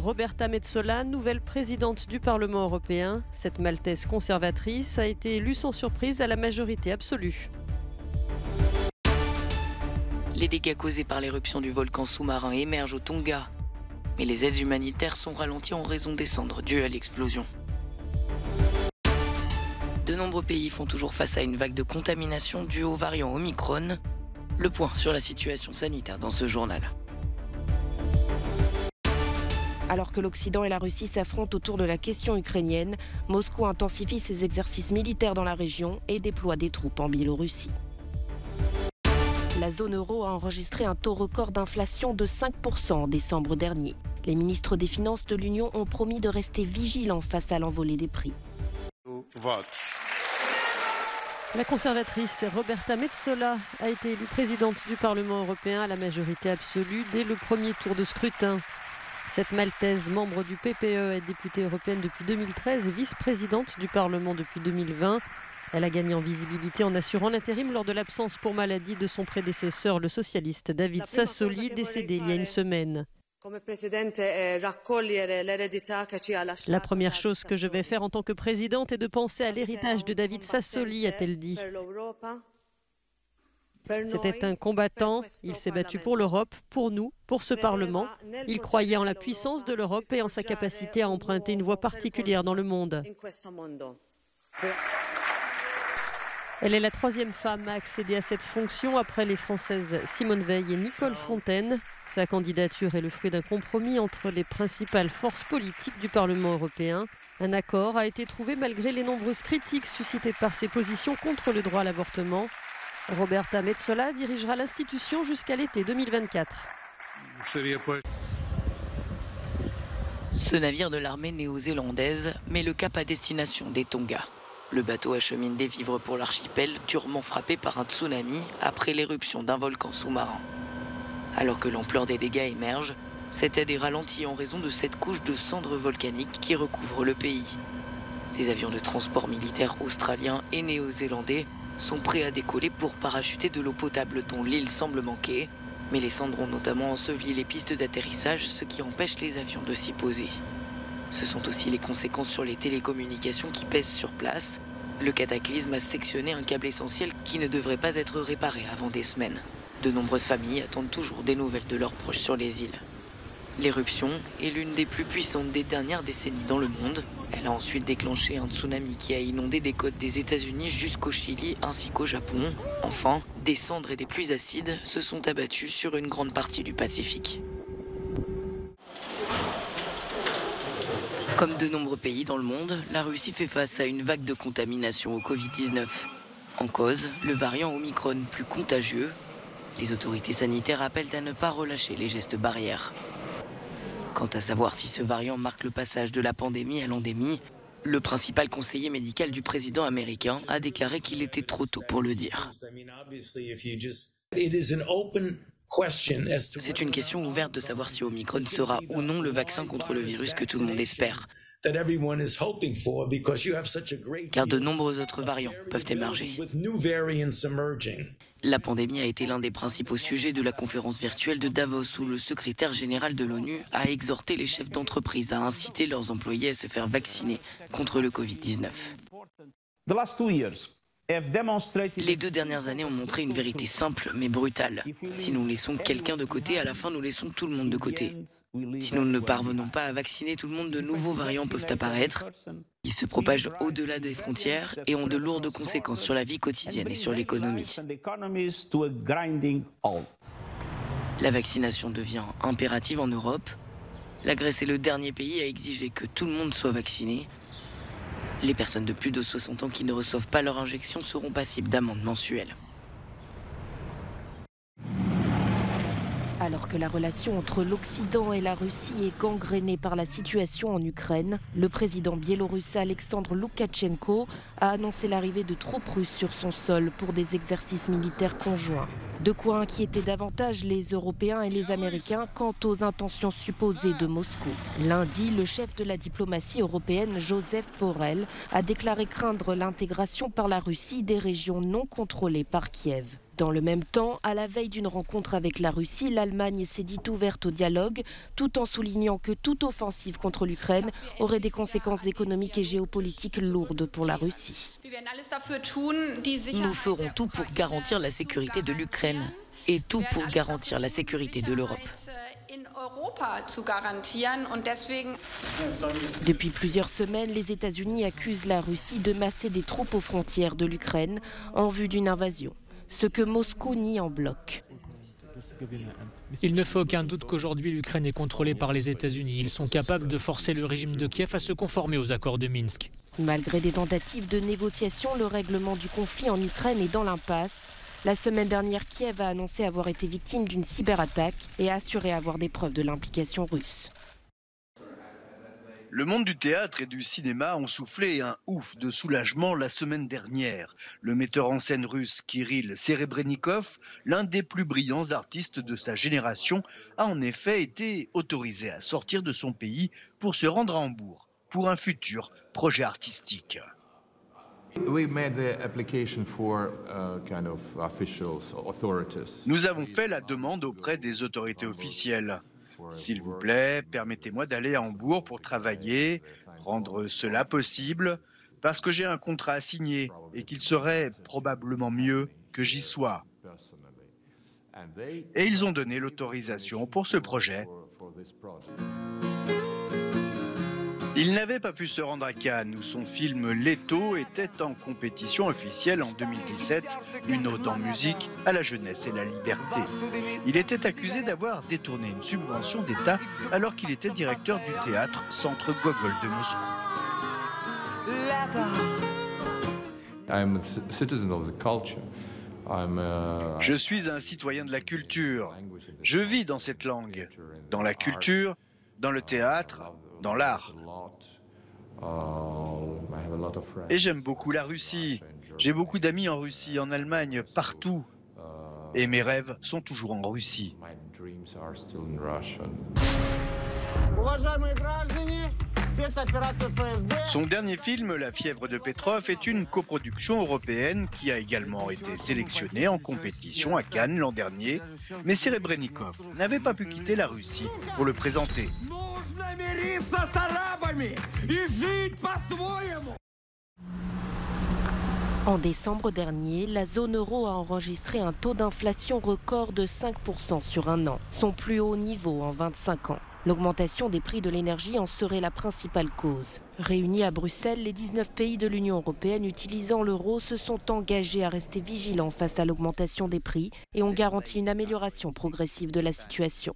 Roberta Metsola, nouvelle présidente du Parlement européen. Cette Maltaise conservatrice a été élue sans surprise à la majorité absolue. Les dégâts causés par l'éruption du volcan sous-marin émergent au Tonga. Mais les aides humanitaires sont ralenties en raison des cendres dues à l'explosion. De nombreux pays font toujours face à une vague de contamination due au variant Omicron. Le point sur la situation sanitaire dans ce journal. Alors que l'Occident et la Russie s'affrontent autour de la question ukrainienne, Moscou intensifie ses exercices militaires dans la région et déploie des troupes en Biélorussie. La zone euro a enregistré un taux record d'inflation de 5% en décembre dernier. Les ministres des Finances de l'Union ont promis de rester vigilants face à l'envolée des prix. La conservatrice Roberta Metsola a été élue présidente du Parlement européen à la majorité absolue dès le premier tour de scrutin. Cette Maltaise, membre du PPE, est députée européenne depuis 2013 et vice-présidente du Parlement depuis 2020. Elle a gagné en visibilité en assurant l'intérim lors de l'absence pour maladie de son prédécesseur, le socialiste David Sassoli, décédé il y a une semaine. La première chose que je vais faire en tant que présidente est de penser à l'héritage de David Sassoli, a-t-elle dit. C'était un combattant, il s'est battu pour l'Europe, pour nous, pour ce Parlement. Il croyait en la puissance de l'Europe et en sa capacité à emprunter une voie particulière dans le monde. Elle est la troisième femme à accéder à cette fonction après les Françaises Simone Veil et Nicole Fontaine. Sa candidature est le fruit d'un compromis entre les principales forces politiques du Parlement européen. Un accord a été trouvé malgré les nombreuses critiques suscitées par ses positions contre le droit à l'avortement. Roberta Metsola dirigera l'institution jusqu'à l'été 2024. Ce navire de l'armée néo-zélandaise met le cap à destination des Tonga. Le bateau achemine des vivres pour l'archipel, durement frappé par un tsunami après l'éruption d'un volcan sous-marin. Alors que l'ampleur des dégâts émerge, cette aide est ralentie en raison de cette couche de cendres volcaniques qui recouvre le pays. Des avions de transport militaire australiens et néo-zélandais sont prêts à décoller pour parachuter de l'eau potable dont l'île semble manquer, mais les cendres ont notamment enseveli les pistes d'atterrissage, ce qui empêche les avions de s'y poser. Ce sont aussi les conséquences sur les télécommunications qui pèsent sur place. Le cataclysme a sectionné un câble essentiel qui ne devrait pas être réparé avant des semaines. De nombreuses familles attendent toujours des nouvelles de leurs proches sur les îles. L'éruption est l'une des plus puissantes des dernières décennies dans le monde. Elle a ensuite déclenché un tsunami qui a inondé des côtes des États-Unis jusqu'au Chili ainsi qu'au Japon. Enfin, des cendres et des pluies acides se sont abattues sur une grande partie du Pacifique. Comme de nombreux pays dans le monde, la Russie fait face à une vague de contamination au Covid-19. En cause, le variant Omicron plus contagieux. Les autorités sanitaires appellent à ne pas relâcher les gestes barrières. Quant à savoir si ce variant marque le passage de la pandémie à l'endémie, le principal conseiller médical du président américain a déclaré qu'il était trop tôt pour le dire. C'est une question ouverte de savoir si Omicron sera ou non le vaccin contre le virus que tout le monde espère. Car de nombreux autres variants peuvent émerger. La pandémie a été l'un des principaux sujets de la conférence virtuelle de Davos où le secrétaire général de l'ONU a exhorté les chefs d'entreprise à inciter leurs employés à se faire vacciner contre le Covid-19. Les 2 dernières années ont montré une vérité simple mais brutale. Si nous laissons quelqu'un de côté, à la fin nous laissons tout le monde de côté. Si nous ne parvenons pas à vacciner tout le monde, de nouveaux variants peuvent apparaître. Ils se propagent au-delà des frontières et ont de lourdes conséquences sur la vie quotidienne et sur l'économie. La vaccination devient impérative en Europe. La Grèce est le dernier pays à exiger que tout le monde soit vacciné. Les personnes de plus de 60 ans qui ne reçoivent pas leur injection seront passibles d'amendes mensuelles. Alors que la relation entre l'Occident et la Russie est gangrénée par la situation en Ukraine, le président biélorusse Alexandre Loukachenko a annoncé l'arrivée de troupes russes sur son sol pour des exercices militaires conjoints. De quoi inquiéter davantage les Européens et les Américains quant aux intentions supposées de Moscou. Lundi, le chef de la diplomatie européenne, Joseph Borrell, a déclaré craindre l'intégration par la Russie des régions non contrôlées par Kiev. Dans le même temps, à la veille d'une rencontre avec la Russie, l'Allemagne s'est dite ouverte au dialogue, tout en soulignant que toute offensive contre l'Ukraine aurait des conséquences économiques et géopolitiques lourdes pour la Russie. Nous ferons tout pour garantir la sécurité de l'Ukraine et tout pour garantir la sécurité de l'Europe. Depuis plusieurs semaines, les États-Unis accusent la Russie de masser des troupes aux frontières de l'Ukraine en vue d'une invasion, ce que Moscou nie en bloc. Il ne fait aucun doute qu'aujourd'hui l'Ukraine est contrôlée par les États-Unis. Ils sont capables de forcer le régime de Kiev à se conformer aux accords de Minsk. Malgré des tentatives de négociation, le règlement du conflit en Ukraine est dans l'impasse. La semaine dernière, Kiev a annoncé avoir été victime d'une cyberattaque et a assuré avoir des preuves de l'implication russe. Le monde du théâtre et du cinéma ont soufflé un ouf de soulagement la semaine dernière. Le metteur en scène russe Kirill Serebrennikov, l'un des plus brillants artistes de sa génération, a en effet été autorisé à sortir de son pays pour se rendre à Hambourg pour un futur projet artistique. Nous avons fait la demande auprès des autorités officielles. S'il vous plaît, permettez-moi d'aller à Hambourg pour travailler, rendre cela possible, parce que j'ai un contrat à signer et qu'il serait probablement mieux que j'y sois. Et ils ont donné l'autorisation pour ce projet. Il n'avait pas pu se rendre à Cannes, où son film Leto était en compétition officielle en 2017, une ode en musique à la jeunesse et la liberté. Il était accusé d'avoir détourné une subvention d'État alors qu'il était directeur du théâtre Centre Gogol de Moscou. Je suis un citoyen de la culture. Je vis dans cette langue, dans la culture, dans le théâtre, dans l'art. Et j'aime beaucoup la Russie. J'ai beaucoup d'amis en Russie, en Allemagne, partout. Et mes rêves sont toujours en Russie. Son dernier film, La fièvre de Petrov, est une coproduction européenne qui a également été sélectionnée en compétition à Cannes l'an dernier. Mais Serebrennikov n'avait pas pu quitter la Russie pour le présenter. En décembre dernier, la zone euro a enregistré un taux d'inflation record de 5% sur un an, son plus haut niveau en 25 ans. L'augmentation des prix de l'énergie en serait la principale cause. Réunis à Bruxelles, les 19 pays de l'Union européenne utilisant l'euro se sont engagés à rester vigilants face à l'augmentation des prix et ont garanti une amélioration progressive de la situation.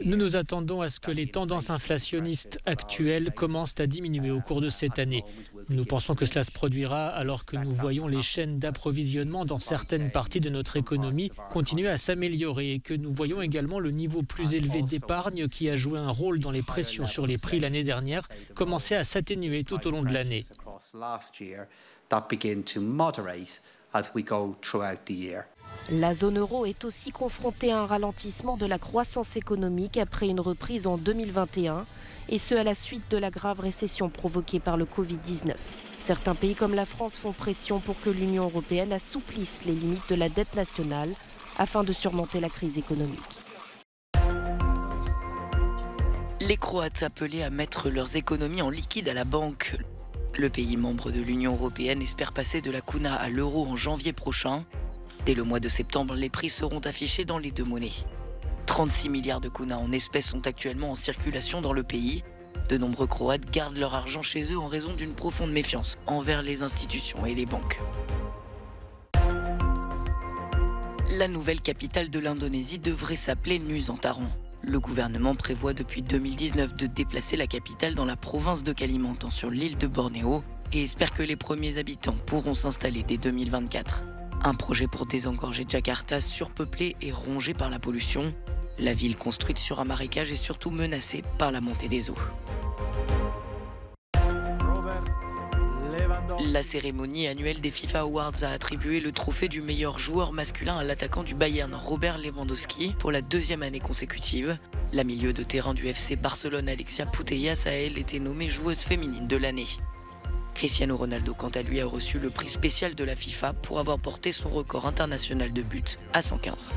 Nous nous attendons à ce que les tendances inflationnistes actuelles commencent à diminuer au cours de cette année. Nous pensons que cela se produira alors que nous voyons les chaînes d'approvisionnement dans certaines parties de notre économie continuer à s'améliorer et que nous voyons également le niveau plus élevé d'épargne qui a joué un rôle dans les pressions sur les prix l'année dernière commencer à s'atténuer tout au long de l'année. La zone euro est aussi confrontée à un ralentissement de la croissance économique après une reprise en 2021, et ce à la suite de la grave récession provoquée par le Covid-19. Certains pays comme la France font pression pour que l'Union européenne assouplisse les limites de la dette nationale afin de surmonter la crise économique. Les Croates appelés à mettre leurs économies en liquide à la banque. Le pays membre de l'Union européenne espère passer de la kuna à l'euro en janvier prochain. Dès le mois de septembre, les prix seront affichés dans les deux monnaies. 36 milliards de kuna en espèces sont actuellement en circulation dans le pays. De nombreux Croates gardent leur argent chez eux en raison d'une profonde méfiance envers les institutions et les banques. La nouvelle capitale de l'Indonésie devrait s'appeler Nusantara. Le gouvernement prévoit depuis 2019 de déplacer la capitale dans la province de Kalimantan sur l'île de Bornéo et espère que les premiers habitants pourront s'installer dès 2024. Un projet pour désengorger Jakarta, surpeuplée et rongée par la pollution. La ville construite sur un marécage est surtout menacée par la montée des eaux. La cérémonie annuelle des FIFA Awards a attribué le trophée du meilleur joueur masculin à l'attaquant du Bayern Robert Lewandowski pour la deuxième année consécutive. La milieu de terrain du FC Barcelone Alexia Putellas a elle été nommée joueuse féminine de l'année. Cristiano Ronaldo, quant à lui, a reçu le prix spécial de la FIFA pour avoir porté son record international de buts à 115.